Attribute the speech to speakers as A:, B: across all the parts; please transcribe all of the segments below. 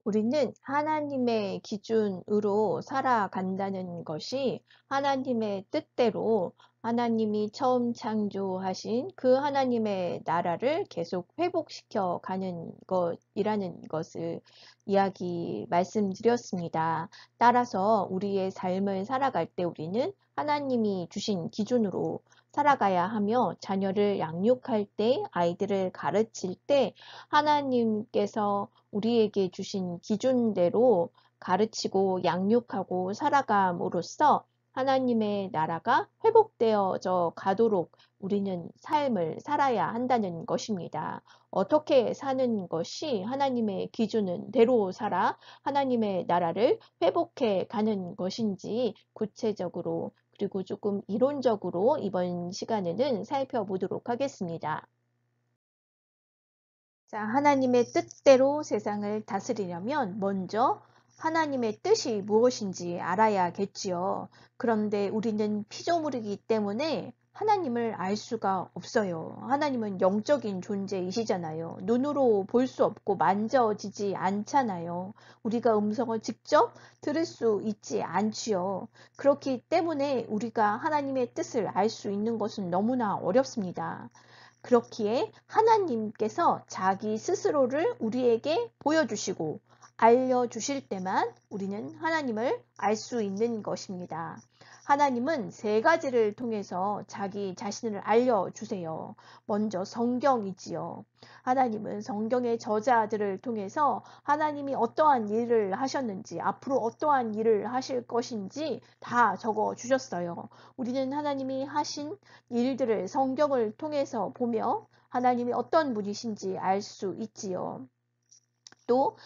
A: 우리는 하나님의 기준으로 살아간다는 것이 하나님의 뜻대로 하나님이 처음 창조하신 그 하나님의 나라를 계속 회복시켜 가는 것이라는 것을 말씀드렸습니다. 따라서 우리의 삶을 살아갈 때 우리는 하나님이 주신 기준으로 살아가야 하며 자녀를 양육할 때, 아이들을 가르칠 때 하나님께서 우리에게 주신 기준대로 가르치고 양육하고 살아감으로써 하나님의 나라가 회복되어져 가도록 우리는 삶을 살아야 한다는 것입니다. 어떻게 사는 것이 하나님의 기준은 대로 살아 하나님의 나라를 회복해 가는 것인지 구체적으로 그리고 조금 이론적으로 이번 시간에는 살펴보도록 하겠습니다. 자, 하나님의 뜻대로 세상을 다스리려면 먼저 하나님의 뜻이 무엇인지 알아야겠지요. 그런데 우리는 피조물이기 때문에 하나님을 알 수가 없어요. 하나님은 영적인 존재이시잖아요. 눈으로 볼 수 없고 만져지지 않잖아요. 우리가 음성을 직접 들을 수 있지 않지요. 그렇기 때문에 우리가 하나님의 뜻을 알 수 있는 것은 너무나 어렵습니다. 그렇기에 하나님께서 자기 스스로를 우리에게 보여주시고 알려주실 때만 우리는 하나님을 알 수 있는 것입니다. 하나님은 세 가지를 통해서 자기 자신을 알려주세요. 먼저 성경이지요. 하나님은 성경의 저자들을 통해서 하나님이 어떠한 일을 하셨는지, 앞으로 어떠한 일을 하실 것인지 다 적어 주셨어요. 우리는 하나님이 하신 일들을 성경을 통해서 보며 하나님이 어떤 분이신지 알 수 있지요. 또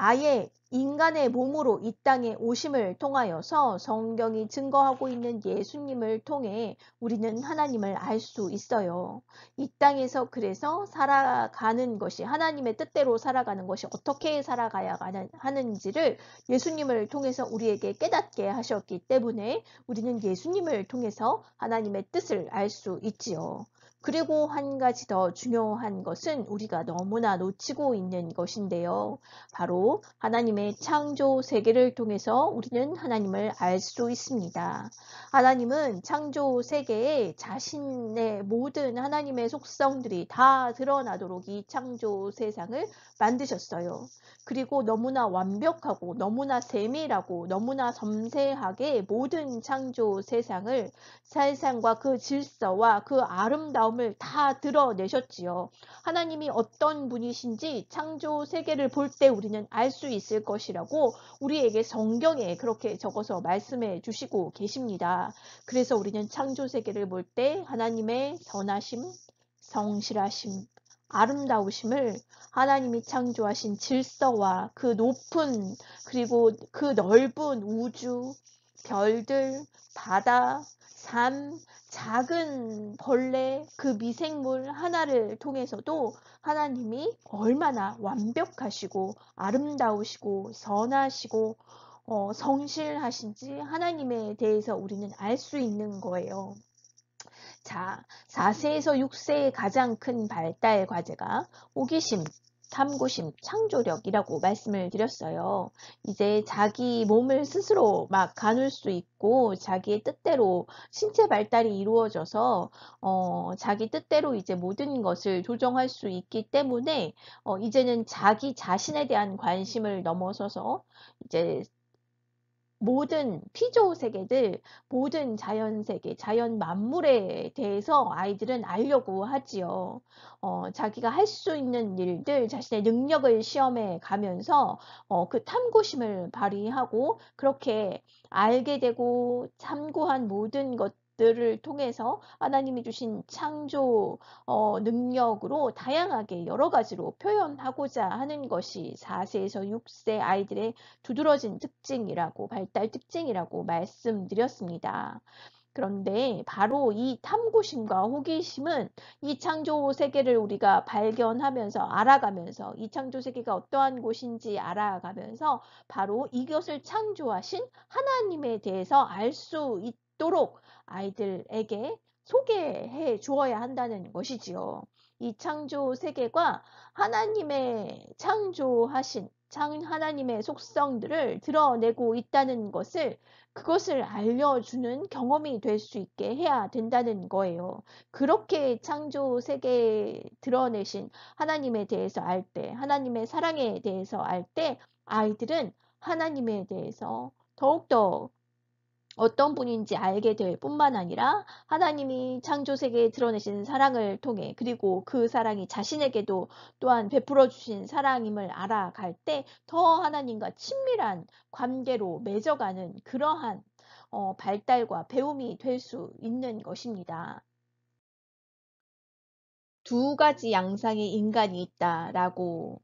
A: 아예 인간의 몸으로 이 땅에 오심을 통하여서 성경이 증거하고 있는 예수님을 통해 우리는 하나님을 알 수 있어요. 이 땅에서 그래서 살아가는 것이 하나님의 뜻대로 살아가는 것이 어떻게 살아가야 하는지를 예수님을 통해서 우리에게 깨닫게 하셨기 때문에 우리는 예수님을 통해서 하나님의 뜻을 알 수 있지요. 그리고 한 가지 더 중요한 것은 우리가 너무나 놓치고 있는 것인데요. 바로 하나님의 창조 세계를 통해서 우리는 하나님을 알 수 있습니다. 하나님은 창조 세계에 자신의 모든 하나님의 속성들이 다 드러나도록 이 창조 세상을 만드셨어요. 그리고 너무나 완벽하고 너무나 세밀하고 너무나 섬세하게 모든 창조 세상과 그 질서와 그 아름다움을 다 드러내셨지요. 하나님이 어떤 분이신지 창조 세계를 볼 때 우리는 알 수 있을 것이라고 우리에게 성경에 그렇게 적어서 말씀해 주시고 계십니다. 그래서 우리는 창조 세계를 볼 때 하나님의 선하심, 성실하심, 아름다우심을 하나님이 창조하신 질서와 그 높은 그리고 그 넓은 우주, 별들, 바다, 산, 작은 벌레, 그 미생물 하나를 통해서도 하나님이 얼마나 완벽하시고 아름다우시고 선하시고 성실하신지 하나님에 대해서 우리는 알 수 있는 거예요. 자, 4세에서 6세의 가장 큰 발달 과제가 호기심, 탐구심, 창조력이라고 말씀을 드렸어요. 이제 자기 몸을 스스로 막 가눌 수 있고 자기의 뜻대로 신체 발달이 이루어져서 자기 뜻대로 이제 모든 것을 조정할 수 있기 때문에 이제는 자기 자신에 대한 관심을 넘어서서 이제 모든 피조 세계들, 모든 자연 세계, 자연 만물에 대해서 아이들은 알려고 하지요. 자기가 할 수 있는 일들, 자신의 능력을 시험해 가면서 그 탐구심을 발휘하고 그렇게 알게 되고 참고한 모든 것들을 통해서 하나님이 주신 창조 능력으로 다양하게 여러 가지로 표현하고자 하는 것이 4세에서 6세 아이들의 두드러진 특징이라고 발달 특징이라고 말씀드렸습니다. 그런데 바로 이 탐구심과 호기심은 이 창조 세계를 우리가 발견하면서 알아가면서 이 창조 세계가 어떠한 곳인지 알아가면서 바로 이것을 창조하신 하나님에 대해서 알 수 있도록 아이들에게 소개해 주어야 한다는 것이지요. 이 창조 세계가 하나님의 창조하신 하나님의 속성들을 드러내고 있다는 그것을 알려주는 경험이 될 수 있게 해야 된다는 거예요. 그렇게 창조 세계에 드러내신 하나님에 대해서 알 때, 하나님의 사랑에 대해서 알 때, 아이들은 하나님에 대해서 더욱더 어떤 분인지 알게 될 뿐만 아니라 하나님이 창조 세계에 드러내신 사랑을 통해, 그리고 그 사랑이 자신에게도 또한 베풀어 주신 사랑임을 알아갈 때 더 하나님과 친밀한 관계로 맺어가는 그러한 발달과 배움이 될 수 있는 것입니다. 두 가지 양상의 인간이 있다라고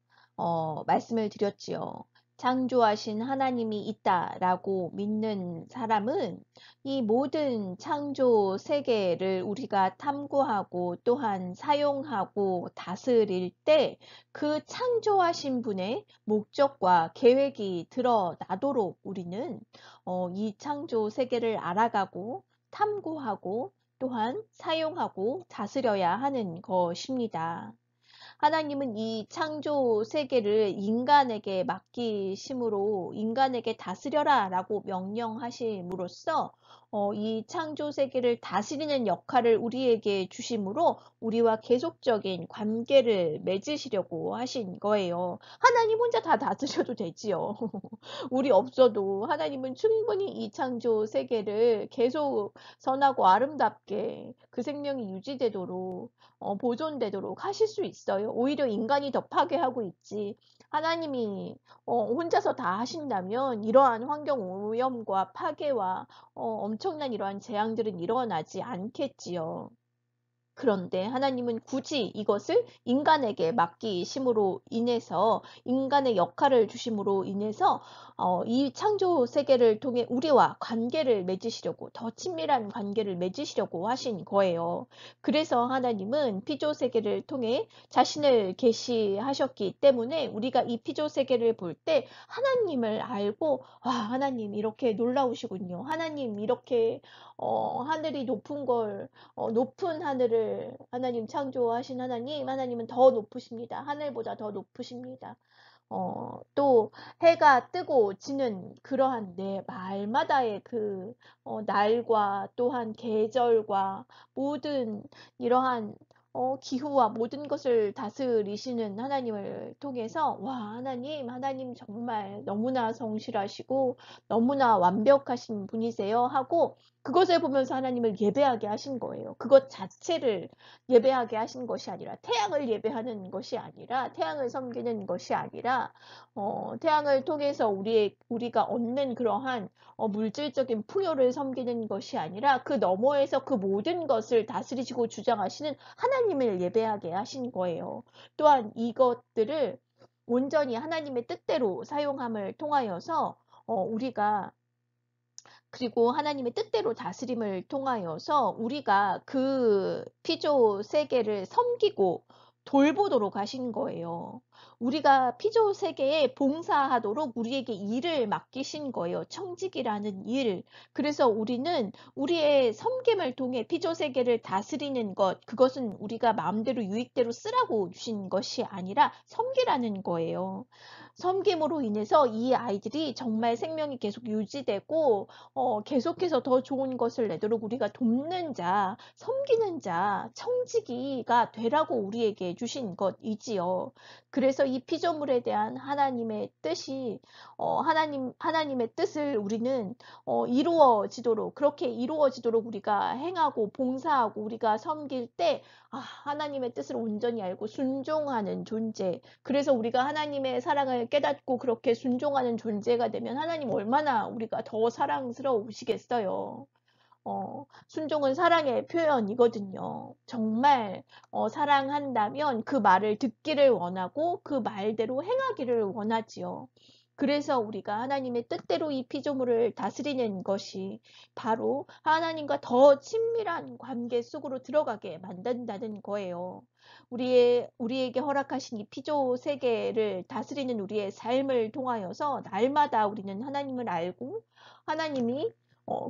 A: 말씀을 드렸지요. 창조하신 하나님이 있다라고 믿는 사람은 이 모든 창조 세계를 우리가 탐구하고 또한 사용하고 다스릴 때 그 창조하신 분의 목적과 계획이 드러나도록 우리는 이 창조 세계를 알아가고 탐구하고 또한 사용하고 다스려야 하는 것입니다. 하나님은 이 창조 세계를 인간에게 맡기심으로 인간에게 다스려라 라고 명령하심으로써 이 창조 세계를 다스리는 역할을 우리에게 주심으로 우리와 계속적인 관계를 맺으시려고 하신 거예요. 하나님 혼자 다 다스려도 되지요. 우리 없어도 하나님은 충분히 이 창조 세계를 계속 선하고 아름답게 그 생명이 유지되도록 보존되도록 하실 수 있어요. 오히려 인간이 더 파괴하고 있지. 하나님이 혼자서 다 하신다면 이러한 환경 오염과 파괴와 엄청난 이러한 재앙들은 일어나지 않겠지요. 그런데 하나님은 굳이 이것을 인간에게 맡기심으로 인해서 인간의 역할을 주심으로 인해서 이 창조 세계를 통해 우리와 관계를 맺으시려고 더 친밀한 관계를 맺으시려고 하신 거예요. 그래서 하나님은 피조 세계를 통해 자신을 계시하셨기 때문에 우리가 이 피조 세계를 볼 때 하나님을 알고 하나님 이렇게 놀라우시군요. 하나님 이렇게 하늘이 높은 걸 높은 하늘을 하나님 창조하신 하나님은 더 높으십니다. 하늘보다 더 높으십니다. 또 해가 뜨고 지는 그러한 내 말마다의 그 날과 또한 계절과 모든 이러한 기후와 모든 것을 다스리시는 하나님을 통해서 하나님 정말 너무나 성실하시고 너무나 완벽하신 분이세요 하고 그것을 보면서 하나님을 예배하게 하신 거예요. 그것 자체를 예배하게 하신 것이 아니라 태양을 예배하는 것이 아니라 태양을 섬기는 것이 아니라 태양을 통해서 우리가 얻는 그러한 물질적인 풍요를 섬기는 것이 아니라 그 너머에서 그 모든 것을 다스리시고 주장하시는 하나님을 예배하게 하신 거예요. 또한 이것들을 온전히 하나님의 뜻대로 사용함을 통하여서 우리가 그리고 하나님의 뜻대로 다스림을 통하여서 우리가 그 피조 세계를 섬기고 돌보도록 하신 거예요. 우리가 피조 세계에 봉사하도록 우리에게 일을 맡기신 거예요. 청직이라는 일. 그래서 우리는 우리의 섬김을 통해 피조 세계를 다스리는 것, 그것은 우리가 마음대로 유익대로 쓰라고 주신 것이 아니라 섬기라는 거예요. 섬김으로 인해서 이 아이들이 정말 생명이 계속 유지되고 계속해서 더 좋은 것을 내도록 우리가 돕는 자, 섬기는 자, 청지기가 되라고 우리에게 주신 것이지요. 그래서 이 피조물에 대한 하나님의 뜻이 하나님의 뜻을 우리는 그렇게 이루어지도록 우리가 행하고 봉사하고 우리가 섬길 때 하나님의 뜻을 온전히 알고 순종하는 존재. 그래서 우리가 하나님의 사랑을 깨닫고 그렇게 순종하는 존재가 되면 하나님 얼마나 우리가 더 사랑스러우시겠어요. 순종은 사랑의 표현이거든요. 정말 사랑한다면 그 말을 듣기를 원하고 그 말대로 행하기를 원하지요. 그래서 우리가 하나님의 뜻대로 이 피조물을 다스리는 것이 바로 하나님과 더 친밀한 관계 속으로 들어가게 만든다는 거예요. 우리에게 허락하신 이 피조 세계를 다스리는 우리의 삶을 통하여서 날마다 우리는 하나님을 알고 하나님이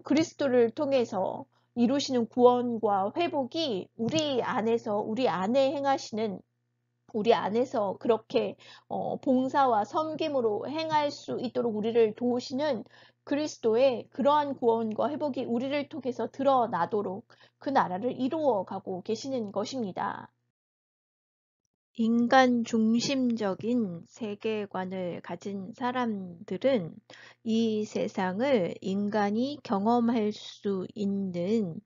A: 그리스도를 통해서 이루시는 구원과 회복이 우리 안에서 우리 안에 행하시는 우리 안에서 그렇게 봉사와 섬김으로 행할 수 있도록 우리를 도우시는 그리스도의 그러한 구원과 회복이 우리를 통해서 드러나도록 그 나라를 이루어 가고 계시는 것입니다. 인간 중심적인 세계관을 가진 사람들은 이 세상을 인간이 경험할 수 있는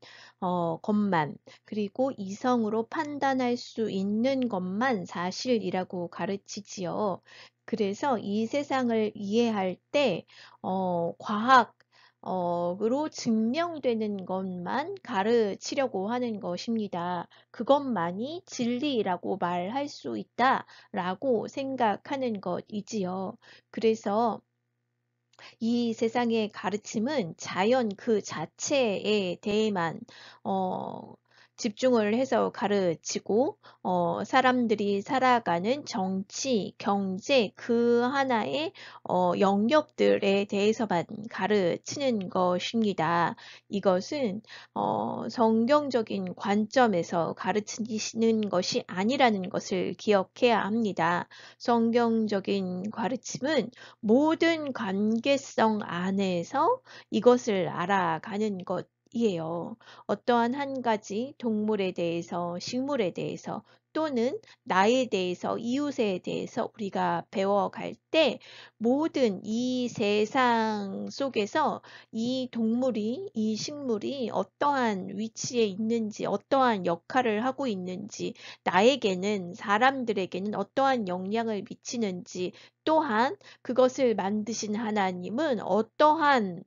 A: 것만, 그리고 이성으로 판단할 수 있는 것만 사실이라고 가르치지요. 그래서 이 세상을 이해할 때 과학 으로 증명되는 것만 가르치려고 하는 것입니다. 그것만이 진리라고 말할 수 있다라고 생각하는 것이지요. 그래서 이 세상의 가르침은 자연 그 자체에 대해만 어, 집중을 해서 가르치고 사람들이 살아가는 정치, 경제 그 하나의 영역들에 대해서만 가르치는 것입니다. 이것은 성경적인 관점에서 가르치시는 것이 아니라는 것을 기억해야 합니다. 성경적인 가르침은 모든 관계성 안에서 이것을 알아가는 것이에요. 어떠한 한 가지 동물에 대해서, 식물에 대해서, 또는 나에 대해서, 이웃에 대해서 우리가 배워갈 때 모든 이 세상 속에서 이 동물이, 이 식물이 어떠한 위치에 있는지, 어떠한 역할을 하고 있는지, 나에게는, 사람들에게는 어떠한 영향을 미치는지, 또한 그것을 만드신 하나님은 어떠한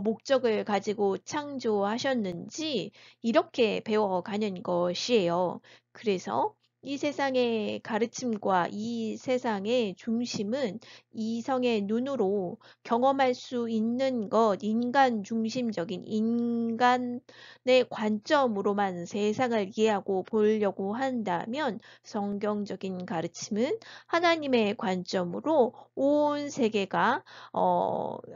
A: 목적을 가지고 창조하셨는지 이렇게 배워가는 것이에요. 그래서 이 세상의 가르침과 이 세상의 중심은 이성의 눈으로 경험할 수 있는 것, 인간 중심적인 인간의 관점으로만 세상을 이해하고 보려고 한다면 성경적인 가르침은 하나님의 관점으로 온 세계가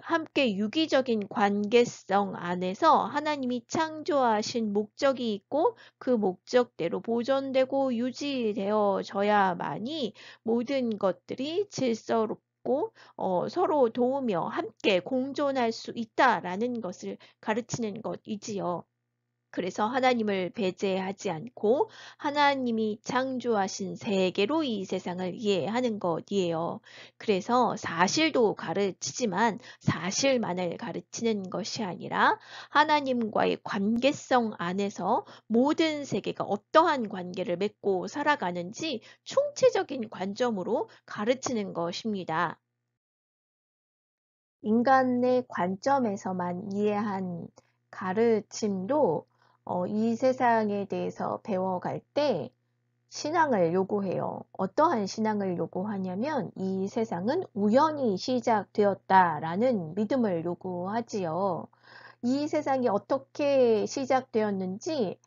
A: 함께 유기적인 관계성 안에서 하나님이 창조하신 목적이 있고 그 목적대로 보존되고 유지되어져야만이 모든 것들이 질서롭고 서로 도우며 함께 공존할 수 있다라는 것을 가르치는 것이지요. 그래서 하나님을 배제하지 않고 하나님이 창조하신 세계로 이 세상을 이해하는 것이에요. 그래서 사실도 가르치지만 사실만을 가르치는 것이 아니라 하나님과의 관계성 안에서 모든 세계가 어떠한 관계를 맺고 살아가는지 총체적인 관점으로 가르치는 것입니다. 인간의 관점에서만 이해한 가르침도 이 세상에 대해서 배워갈 때 신앙을 요구해요. 어떠한 신앙을 요구하냐면 이 세상은 우연히 시작되었다라는 믿음을 요구하지요. 이 세상이 어떻게 시작되었는지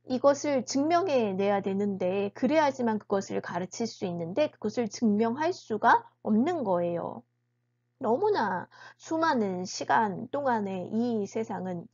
A: 이것을 증명해내야 되는데 그래야지만 그것을 가르칠 수 있는데 그것을 증명할 수가 없는 거예요. 너무나 수많은 시간 동안에 이 세상은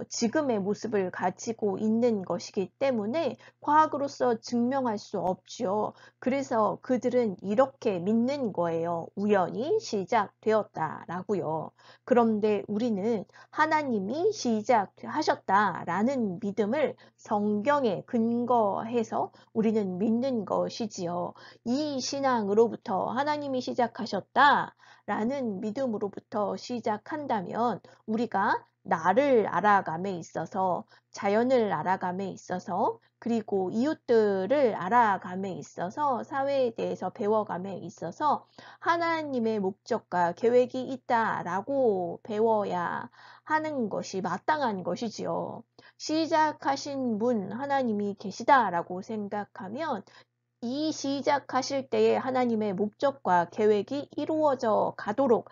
A: 지금의 모습을 가지고 있는 것이기 때문에 과학으로서 증명할 수 없죠. 그래서 그들은 이렇게 믿는 거예요. 우연히 시작되었다라고요. 그런데 우리는 하나님이 시작하셨다라는 믿음을 성경에 근거해서 우리는 믿는 것이지요. 이 신앙으로부터 하나님이 시작하셨다. 라는 믿음으로부터 시작한다면 우리가 나를 알아감에 있어서 자연을 알아감에 있어서 그리고 이웃들을 알아감에 있어서 사회에 대해서 배워감에 있어서 하나님의 목적과 계획이 있다라고 배워야 하는 것이 마땅한 것이지요. 시작하신 분 하나님이 계시다라고 생각하면 이 시작하실 때에 하나님의 목적과 계획이 이루어져 가도록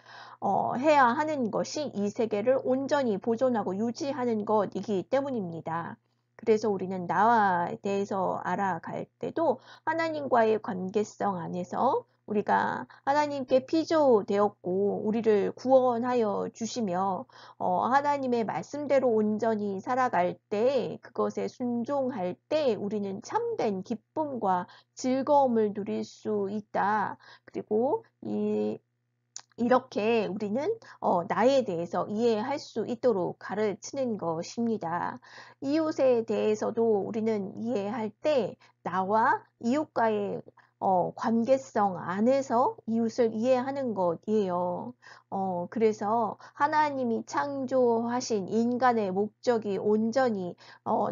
A: 해야 하는 것이 이 세계를 온전히 보존하고 유지하는 것이기 때문입니다. 그래서 우리는 나에 대해서 알아갈 때도 하나님과의 관계성 안에서 우리가 하나님께 피조되었고 우리를 구원하여 주시며 하나님의 말씀대로 온전히 살아갈 때 그것에 순종할 때 우리는 참된 기쁨과 즐거움을 누릴 수 있다. 그리고 이렇게 우리는 나에 대해서 이해할 수 있도록 가르치는 것입니다. 이웃에 대해서도 우리는 이해할 때 나와 이웃과의 관계성 안에서 이웃을 이해하는 것이에요. 그래서 하나님이 창조하신 인간의 목적이 온전히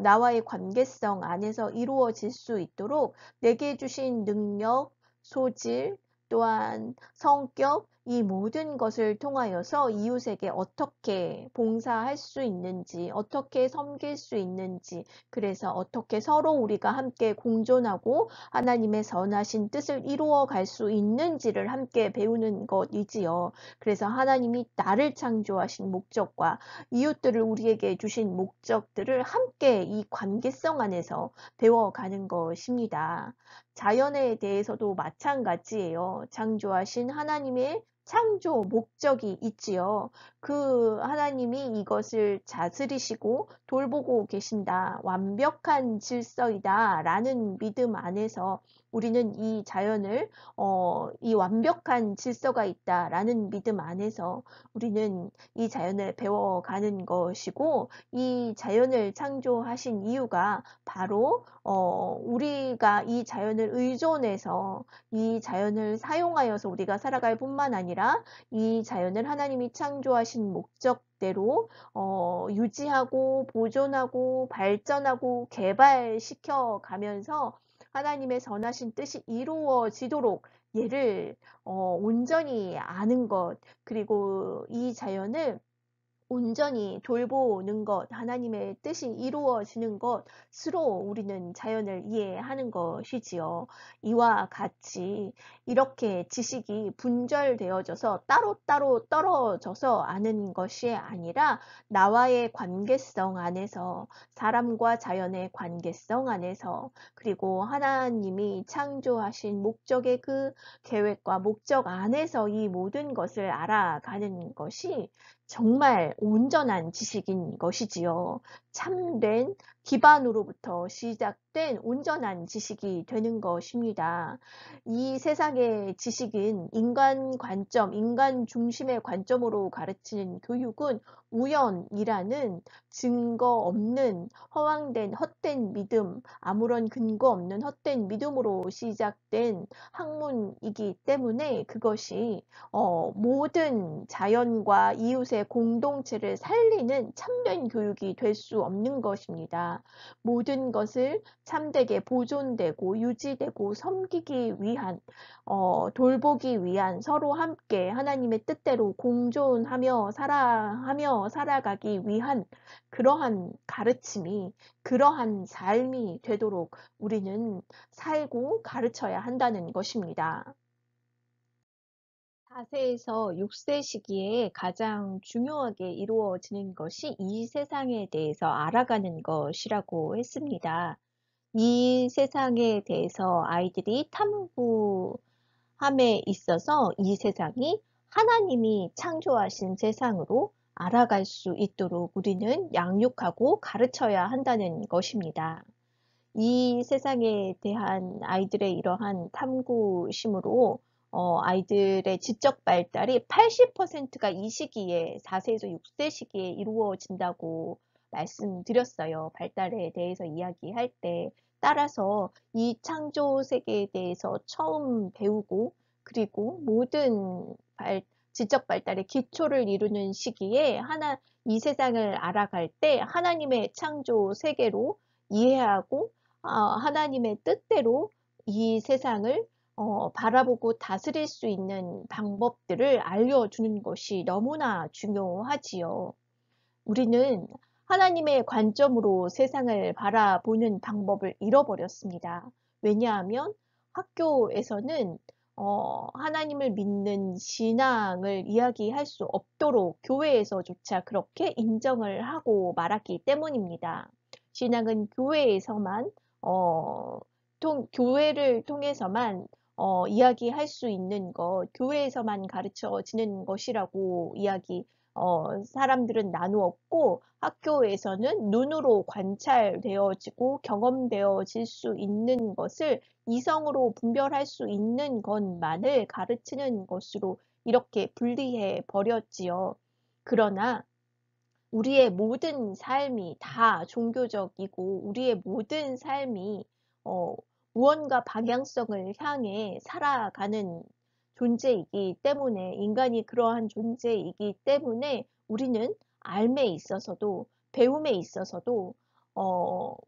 A: 나와의 관계성 안에서 이루어질 수 있도록 내게 주신 능력, 소질, 또한 성격, 이 모든 것을 통하여서 이웃에게 어떻게 봉사할 수 있는지, 어떻게 섬길 수 있는지, 그래서 어떻게 서로 우리가 함께 공존하고 하나님의 선하신 뜻을 이루어 갈 수 있는지를 함께 배우는 것이지요. 그래서 하나님이 나를 창조하신 목적과 이웃들을 우리에게 주신 목적들을 함께 이 관계성 안에서 배워가는 것입니다. 자연에 대해서도 마찬가지예요. 창조하신 하나님의 창조 목적이 있지요. 그 하나님이 이것을 다스리시고 돌보고 계신다. 완벽한 질서이다. 라는 믿음 안에서 우리는 이 자연을 이 완벽한 질서가 있다라는 믿음 안에서 우리는 이 자연을 배워가는 것이고 이 자연을 창조하신 이유가 바로 우리가 이 자연을 의존해서 이 자연을 사용하여서 우리가 살아갈 뿐만 아니라 이 자연을 하나님이 창조하신 목적대로 유지하고 보존하고 발전하고 개발시켜 가면서 하나님의 선하신 뜻이 이루어지도록 얘를 온전히 아는 것, 그리고 이 자연을 온전히 돌보는 것, 하나님의 뜻이 이루어지는 것으로 우리는 자연을 이해하는 것이지요. 이와 같이 이렇게 지식이 분절되어져서 따로따로 떨어져서 아는 것이 아니라 나와의 관계성 안에서, 사람과 자연의 관계성 안에서, 그리고 하나님이 창조하신 목적의 그 계획과 목적 안에서 이 모든 것을 알아가는 것이 정말 온전한 지식인 것이지요. 참된 기반으로부터 시작된 온전한 지식이 되는 것입니다. 이 세상의 지식은 인간 관점, 인간 중심의 관점으로 가르치는 교육은 우연이라는 증거 없는 허황된 헛된 믿음, 아무런 근거 없는 헛된 믿음으로 시작된 학문이기 때문에 그것이 모든 자연과 이웃의 공동체를 살리는 참된 교육이 될 수 없는 것입니다. 모든 것을 참되게 보존되고 유지되고 섬기기 위한 돌보기 위한 서로 함께 하나님의 뜻대로 공존하며 살아가기 위한 그러한 가르침이 그러한 삶이 되도록 우리는 살고 가르쳐야 한다는 것입니다. 4세에서 6세 시기에 가장 중요하게 이루어지는 것이 이 세상에 대해서 알아가는 것이라고 했습니다. 이 세상에 대해서 아이들이 탐구함에 있어서 이 세상이 하나님이 창조하신 세상으로 알아갈 수 있도록 우리는 양육하고 가르쳐야 한다는 것입니다. 이 세상에 대한 아이들의 이러한 탐구심으로 아이들의 지적 발달이 80%가 이 시기에 4세에서 6세 시기에 이루어진다고 말씀드렸어요. 발달에 대해서 이야기할 때. 따라서 이 창조 세계에 대해서 처음 배우고 그리고 모든 지적 발달의 기초를 이루는 시기에 이 세상을 알아갈 때 하나님의 창조 세계로 이해하고 하나님의 뜻대로 이 세상을 바라보고 다스릴 수 있는 방법들을 알려주는 것이 너무나 중요하지요. 우리는 하나님의 관점으로 세상을 바라보는 방법을 잃어버렸습니다. 왜냐하면 학교에서는 하나님을 믿는 신앙을 이야기할 수 없도록 교회에서조차 그렇게 인정을 하고 말았기 때문입니다. 신앙은 교회에서만 교회를 통해서만 이야기할 수 있는 것, 교회에서만 가르쳐지는 것이라고 사람들은 나누었고, 학교에서는 눈으로 관찰되어지고 경험되어질 수 있는 것을 이성으로 분별할 수 있는 것만을 가르치는 것으로 이렇게 분리해 버렸지요. 그러나 우리의 모든 삶이 다 종교적이고 우리의 모든 삶이 어, 무언가 방향성을 향해 살아가는 존재이기 때문에 인간이 그러한 존재이기 때문에 우리는 삶에 있어서도 배움에 있어서도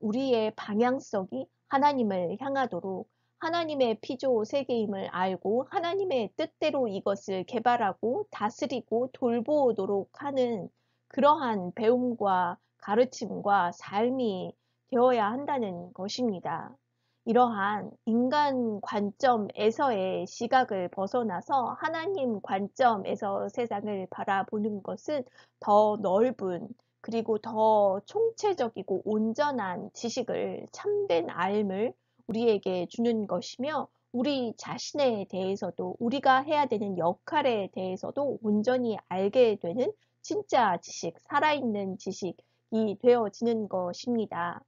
A: 우리의 방향성이 하나님을 향하도록 하나님의 피조 세계임을 알고 하나님의 뜻대로 이것을 개발하고 다스리고 돌보도록 하는 그러한 배움과 가르침과 삶이 되어야 한다는 것입니다. 이러한 인간 관점에서의 시각을 벗어나서 하나님 관점에서 세상을 바라보는 것은 더 넓은 그리고 더 총체적이고 온전한 지식을 참된 알을 우리에게 주는 것이며 우리 자신에 대해서도 우리가 해야 되는 역할에 대해서도 온전히 알게 되는 진짜 지식, 살아있는 지식이 되어지는 것입니다.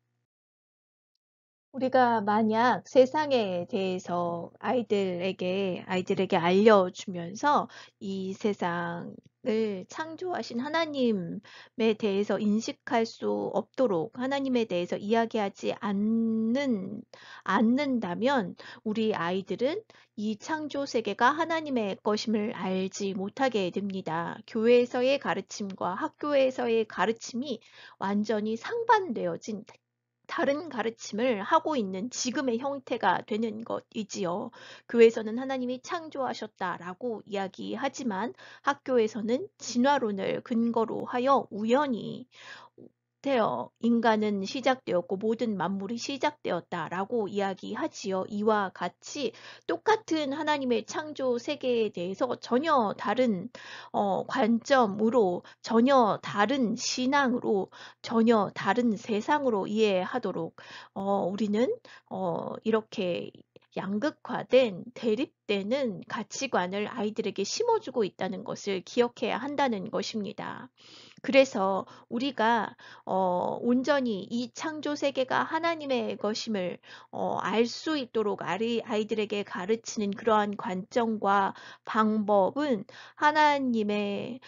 A: 우리가 만약 세상에 대해서 아이들에게 알려주면서 이 세상을 창조하신 하나님에 대해서 인식할 수 없도록 하나님에 대해서 이야기하지 않는다면 우리 아이들은 이 창조 세계가 하나님의 것임을 알지 못하게 됩니다. 교회에서의 가르침과 학교에서의 가르침이 완전히 상반되어진 다른 가르침을 하고 있는 지금의 형태가 되는 것이지요. 교회에서는 하나님이 창조하셨다라고 이야기하지만 학교에서는 진화론을 근거로 하여 우연히 인간은 시작되었고 모든 만물이 시작되었다라고 이야기하지요. 이와 같이 똑같은 하나님의 창조 세계에 대해서 전혀 다른 관점으로 전혀 다른 신앙으로 전혀 다른 세상으로 이해하도록 우리는 이렇게 양극화된 대립되는 가치관을 아이들에게 심어주고 있다는 것을 기억해야 한다는 것입니다. 그래서 우리가 온전히 이 창조 세계가 하나님의 것임을 알 수 있도록 아이들에게 가르치는 그러한 관점과 방법은 하나님의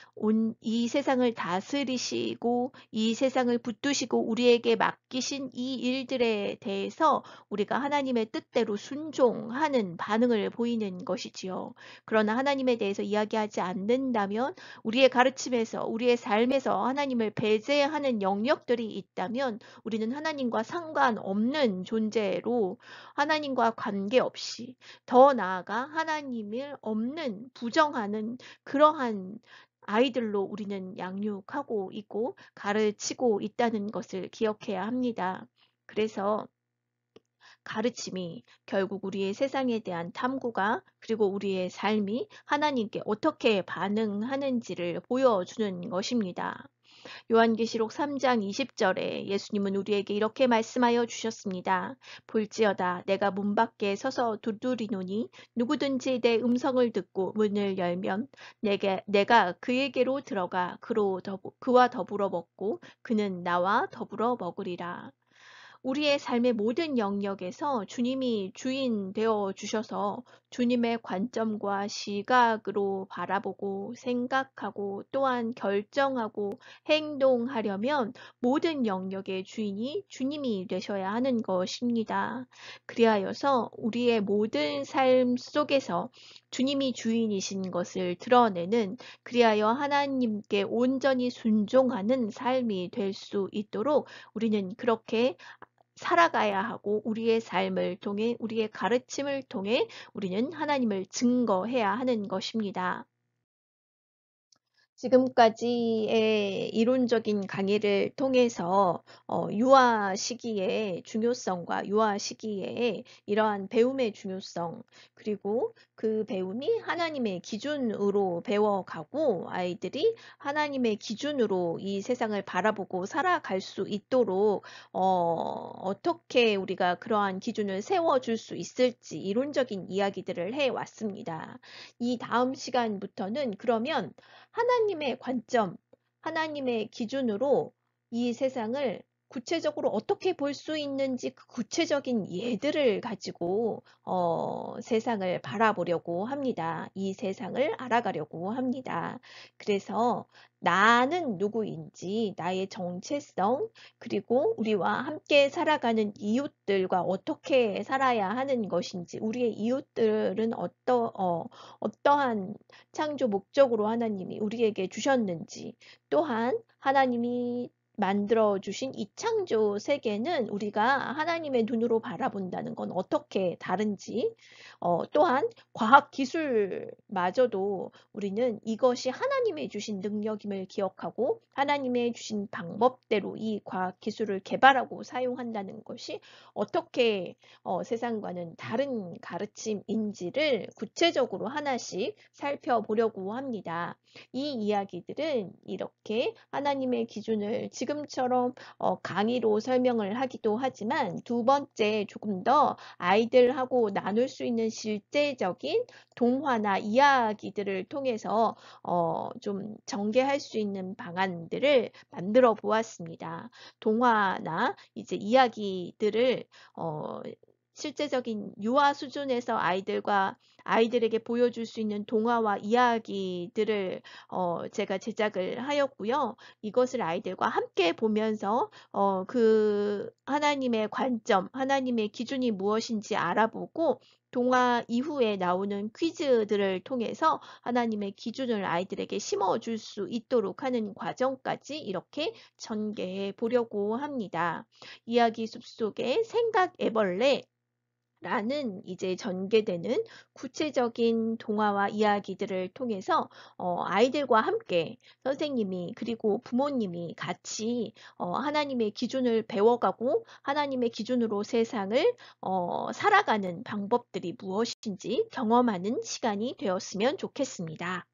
A: 이 세상을 다스리시고 이 세상을 붙드시고 우리에게 맡기신 이 일들에 대해서 우리가 하나님의 뜻대로 순종하는 반응을 보이는 것이지요. 그러나 하나님에 대해서 이야기하지 않는다면 우리의 가르침에서 우리의 삶에서 하나님을 배제하는 영역들이 있다면 우리는 하나님과 상관없는 존재로 하나님과 관계없이 더 나아가 하나님을 없는 부정하는 그러한 아이들로 우리는 양육하고 있고 가르치고 있다는 것을 기억해야 합니다. 그래서 가르침이 결국 우리의 세상에 대한 탐구가 그리고 우리의 삶이 하나님께 어떻게 반응하는지를 보여주는 것입니다. 요한계시록 3장 20절에 예수님은 우리에게 이렇게 말씀하여 주셨습니다. 볼지어다 내가 문 밖에 서서 두드리노니 누구든지 내 음성을 듣고 문을 열면 내가 그에게로 들어가 그와 더불어 먹고 그는 나와 더불어 먹으리라. 우리의 삶의 모든 영역에서 주님이 주인 되어 주셔서 주님의 관점과 시각으로 바라보고 생각하고 또한 결정하고 행동하려면 모든 영역의 주인이 주님이 되셔야 하는 것입니다. 그리하여서 우리의 모든 삶 속에서 주님이 주인이신 것을 드러내는 그리하여 하나님께 온전히 순종하는 삶이 될 수 있도록 우리는 그렇게 살아가야 하고 우리의 삶을 통해 우리의 가르침을 통해 우리는 하나님을 증거해야 하는 것입니다. 지금까지의 이론적인 강의를 통해서 유아 시기의 중요성과 유아 시기에 이러한 배움의 중요성, 그리고 그 배움이 하나님의 기준으로 배워가고 아이들이 하나님의 기준으로 이 세상을 바라보고 살아갈 수 있도록 어떻게 우리가 그러한 기준을 세워줄 수 있을지 이론적인 이야기들을 해왔습니다. 이 다음 시간부터는 그러면 하나님의 관점, 하나님의 기준으로 이 세상을 구체적으로 어떻게 볼 수 있는지 그 구체적인 예들을 가지고 세상을 바라보려고 합니다. 이 세상을 알아가려고 합니다. 그래서 나는 누구인지, 나의 정체성, 그리고 우리와 함께 살아가는 이웃들과 어떻게 살아야 하는 것인지, 우리의 이웃들은 어떠한 창조 목적으로 하나님이 우리에게 주셨는지, 또한 하나님이 만들어 주신 이 창조 세계는 우리가 하나님의 눈으로 바라본다는 건 어떻게 다른지, 또한 과학 기술마저도 우리는 이것이 하나님의 주신 능력임을 기억하고 하나님의 주신 방법대로 이 과학 기술을 개발하고 사용한다는 것이 어떻게 세상과는 다른 가르침인지를 구체적으로 하나씩 살펴보려고 합니다. 이 이야기들은 이렇게 하나님의 기준을 지금처럼 강의로 설명을 하기도 하지만 두 번째 조금 더 아이들하고 나눌 수 있는 실제적인 동화나 이야기들을 통해서 좀 전개할 수 있는 방안들을 만들어 보았습니다. 동화나 이제 이야기들을 실제적인 유아 수준에서 아이들에게 보여줄 수 있는 동화와 이야기들을 제가 제작을 하였고요. 이것을 아이들과 함께 보면서 그 하나님의 관점, 하나님의 기준이 무엇인지 알아보고 동화 이후에 나오는 퀴즈들을 통해서 하나님의 기준을 아이들에게 심어줄 수 있도록 하는 과정까지 이렇게 전개해 보려고 합니다. 이야기 숲속의 생각 애벌레 라는 이제 전개되는 구체적인 동화와 이야기들을 통해서 아이들과 함께 선생님이 그리고 부모님이 같이 하나님의 기준을 배워가고 하나님의 기준으로 세상을 살아가는 방법들이 무엇인지 경험하는 시간이 되었으면 좋겠습니다.